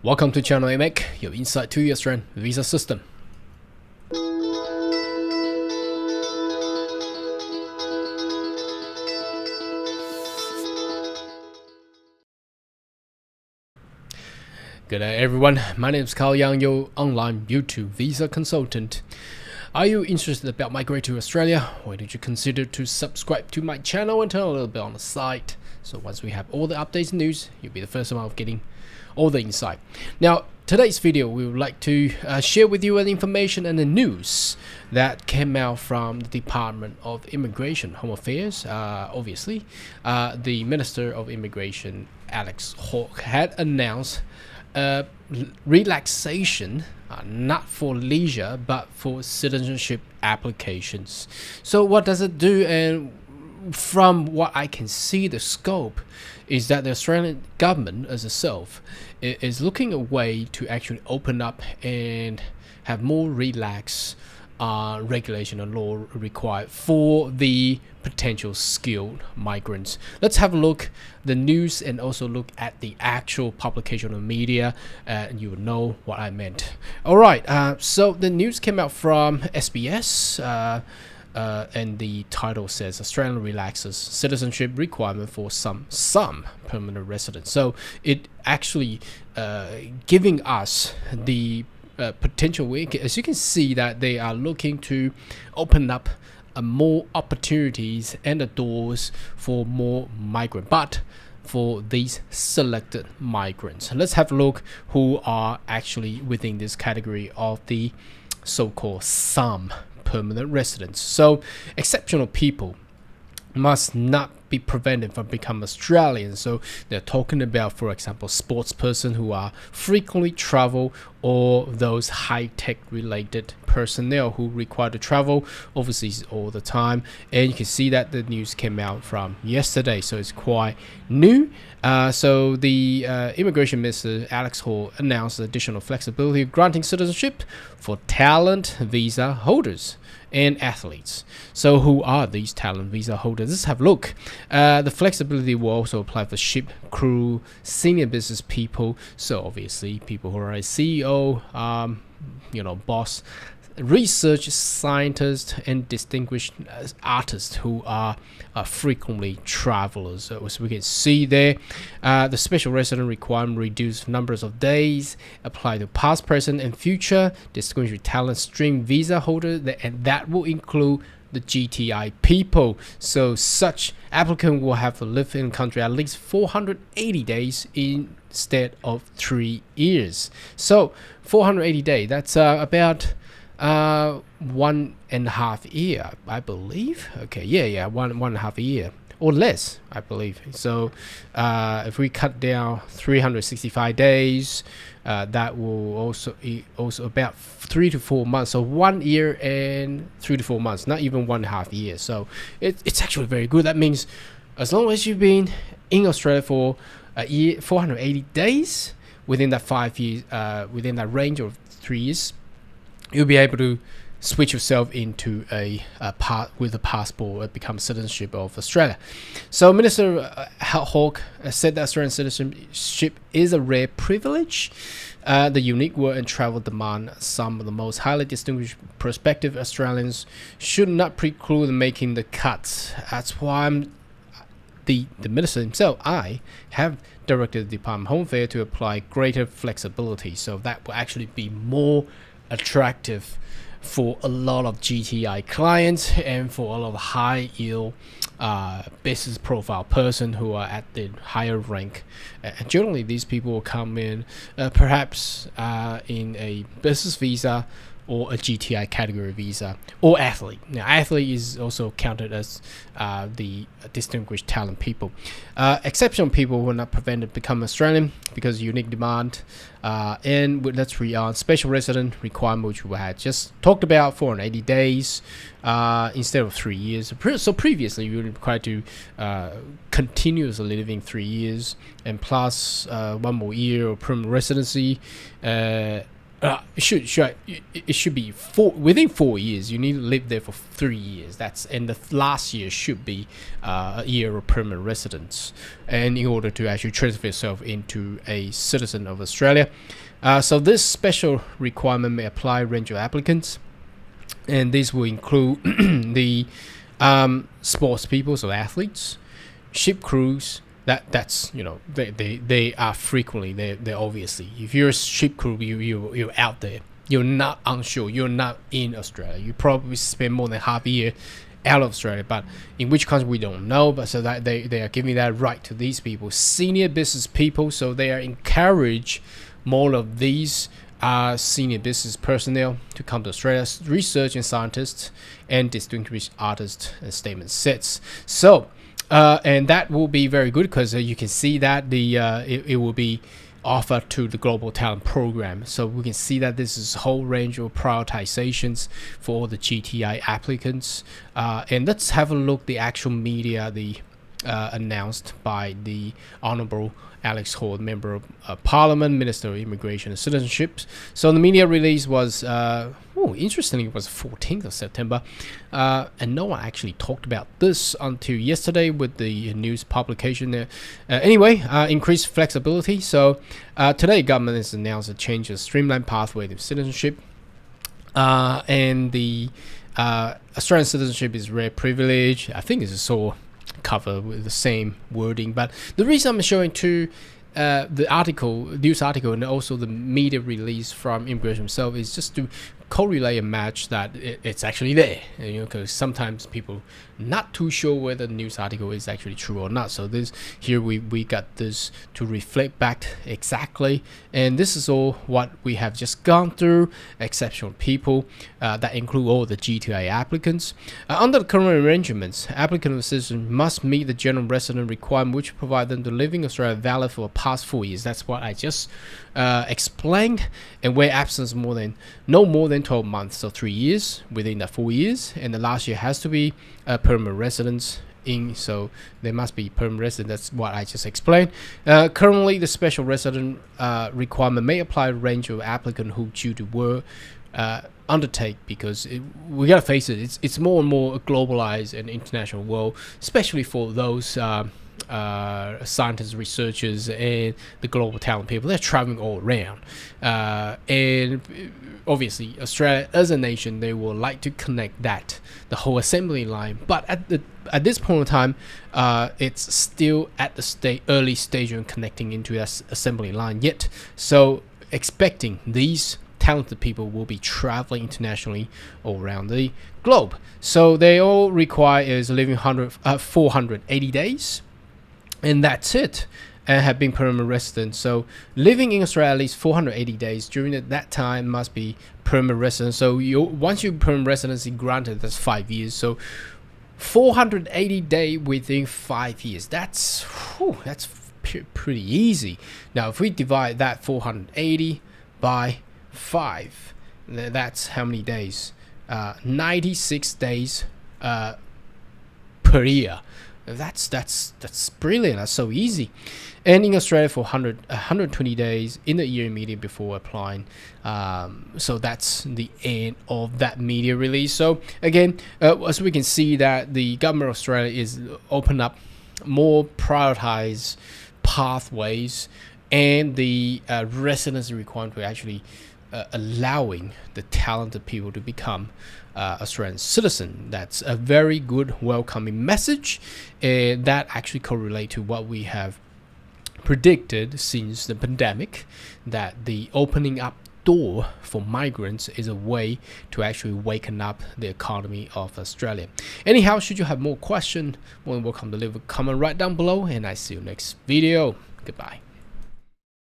Welcome to channel AMEC, your insight to your Australian visa system. Good day everyone, my name is Carl Yang, your online YouTube visa consultant. Are you interested about migrating to Australia? Why don't you consider to subscribe to my channel and turn a little bit on the side. So once we have all the updates and news, you'll be the first one of getting all the insight. Now, today's video, we would like to share with you the information and the news that came out from the Department of Immigration Home Affairs. Obviously, the Minister of Immigration, Alex Hawke, had announced relaxation, not for leisure but for citizenship applications. So what does it do? And from what I can see, the scope is that the Australian government as itself is looking a way to actually open up and have more relaxed regulation and law required for the potential skilled migrants. Let's have a look the news and also look at the actual publication of media, and you will know what I meant. All right, so the news came out from SBS. And the title says Australia relaxes citizenship requirement for some permanent residents. So it actually giving us the potential way. As you can see, that they are looking to open up more opportunities and the doors for more migrants, but for these selected migrants. Let's have a look who are actually within this category of the so-called some permanent residents. So exceptional people must not be prevented from becoming Australians. So they're talking about, for example, sports person who are frequently travel, or those high-tech related personnel who require to travel overseas all the time. And you can see that the news came out from yesterday, so it's quite new. So the Immigration Minister Alex Hawke announced additional flexibility granting citizenship for talent visa holders and athletes. So who are these talent visa holders? Let's have a look. The flexibility will also apply for ship crew, senior business people. So obviously people who are a CEO, boss, research scientists, and distinguished artists who are frequently travelers. So as we can see there, the special resident requirement reduced numbers of days apply to past, present, and future distinguished talent stream visa holders, and that will include the GTI people. So such applicant will have to live in country at least 480 days instead of 3 years. So 480 days, that's about 1.5 years, I believe. Okay, yeah, one and a half a year or less, I believe. So if we cut down 365 days, that will also about 3 to 4 months. So 1 year and 3 to 4 months, not even 1.5 years. So it's actually very good. That means as long as you've been in Australia for a year, 480 days within that 5 years, within that range of 3 years, you'll be able to switch yourself into a with a passport and become citizenship of Australia. So Minister Hawke said that Australian citizenship is a rare privilege. The unique work and travel demand some of the most highly distinguished prospective Australians should not preclude making the cuts. That's why the minister himself, I have directed the Department of Home Affairs to apply greater flexibility, so that will actually be more attractive for a lot of GTI clients and for a lot of high yield business profile person who are at the higher rank. And generally these people will come in perhaps in a business visa or a GTI category visa, or athlete. Now, athlete is also counted as the distinguished talent people. Exceptional people will not prevented become Australian because of unique demand. And let's read on special resident requirement, which we had just talked about, 480 days instead of 3 years. So previously, you were required to continuously living 3 years and plus 1 more year of permanent residency. it should be within 4 years. You need to live there for 3 years. And the last year should be a year of permanent residence, and in order to actually transfer yourself into a citizen of Australia. So this special requirement may apply a range of applicants, and this will include the sports people, so athletes, ship crews. That's they are frequently, they're obviously, if you're a ship crew, you're out there, you're not onshore, you're not in Australia, you probably spend more than half a year out of Australia, but in which country we don't know. But so that they are giving that right to these people, senior business people. So they are encourage more of these senior business personnel to come to Australia, research and scientists and distinguished artists, as statement says. So and that will be very good, because you can see that it will be offered to the Global Talent Program. So we can see that this is a whole range of prioritizations for all the GTI applicants. And let's have a look the actual media, announced by the Honourable Alex Hall, Member of Parliament, Minister of Immigration and Citizenship. So the media release was, interestingly, it was 14th of September. And no one actually talked about this until yesterday with the news publication there. Anyway, increased flexibility. So today, government has announced a change to streamlined pathway to citizenship. And the Australian citizenship is rare privilege. I think it's so cover with the same wording, but the reason I'm showing to the news article, and also the media release from immigration itself, is just to correlate and match that it's actually there, because sometimes people not too sure whether the news article is actually true or not. So this here we got this to reflect back exactly, and this is all what we have just gone through. Exceptional people that include all the GTI applicants. Under the current arrangements, applicant or citizen must meet the general resident requirement, which provide them to live in Australia valid for the past 4 years. That's what I just explained, and where absence no more than 12 months, so 3 years within that 4 years, and the last year has to be a permanent residence so they must be permanent resident. That's what I just explained. Currently, the special resident requirement may apply to a range of applicants who due to work undertake, because we gotta face it, it's more and more a globalized and international world, especially for those scientists, researchers, and the global talent people. They're traveling all around, and obviously Australia as a nation, they will like to connect the whole assembly line, but at this point in time, it's still at the early stage of connecting into that assembly line yet. So expecting these talented people will be traveling internationally all around the globe. So they all require is living 480 days, and that's it, and have been permanent residents. So living in Australia at least 480 days during that time must be permanent resident. So once you permanent residency granted, that's 5 years. So 480 days within 5 years. That's pretty easy. Now, if we divide that 480 by 5, that's how many days? 96 days per year. That's brilliant. That's so easy. And in Australia for 120 days in the year immediate before applying. So that's the end of that media release. So again, as we can see that the government of Australia is open up more prioritized pathways, and the residency requirement for actually allowing the talented people to become Australian citizen. That's a very good welcoming message, and that actually correlate to what we have predicted since the pandemic, that the opening up door for migrants is a way to actually waken up the economy of Australia. Anyhow, should you have more questions, more than welcome to leave a comment right down below, and I see you next video. Goodbye.